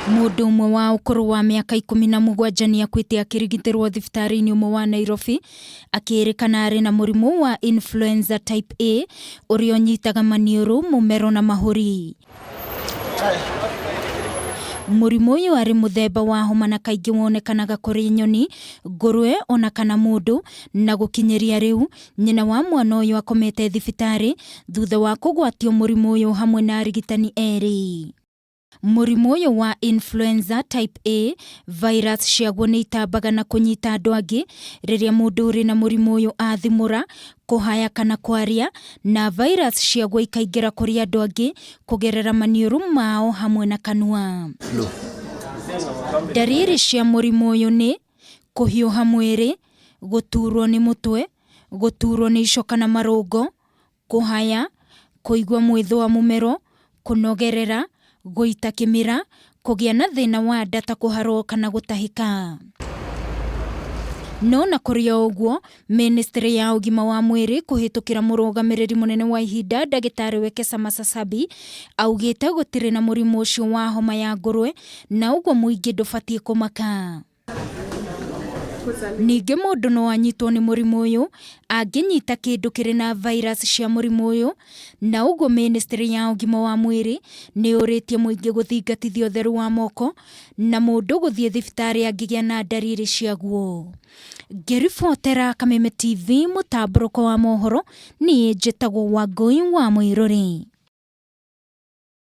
Mundu umwe wa ukuru wa miaka 17 ni akuite akirigitirwo thibitari-ini umwe wa Nairobi akirikana ari na murimu wa Influenza type A uria unyitaga maniuru, mumero na mahuri. Murimu uyu ari muthemba wa homa na kaingi wonekanaga kuri nyoni, ngurwe ona kana mundu, na gukinyeria riu nyina wa mwana uyu akomete thibitari thutha wa kugwatio murimu uyu hamwe na arigitani eri. Murimu uyu wa Influenza type A virus ciaguo ni itambaga na kunyita andu angi riria mundu uri na murimu uyu athimura, kuhaya kana kwaria, na virus ciaguo ikaingira kuri andu angi kugerera maniuru mao hamwe na kanua. Dariri cia murimu uyu ni kuhiuha mwiri, guturwo ni mutwe, guturwo ni icoka na marungo, kuhaya, kuigua mwitho wa mumero, kunogerera, guita kimira, kugia na thina wa nda ta kuharwo kana gutahika. No na kuri uguo, ministry ya ugima wa mwiri kuhitukira Murugamiriri munene wa ihinda ndagitari Wekesa Masasabi augite gutiri na murimu ucio wa homa ya ngurwe na uguo muingi ndubatie kumaka. Ningi mundu no anyitwo ni murimu uyu anginyita kindu kiri na virus cia murimu uyu, na uguo ministry ya ugima wa mwiri ni uritie muingi guthingatithia utheru wa moko na mundu guthie thibitari angigia na dariri ciaguo. Ngiribotera Kameme TV mutamburuko wa mohoro ni njitagwo Wangui wa Mwiruri.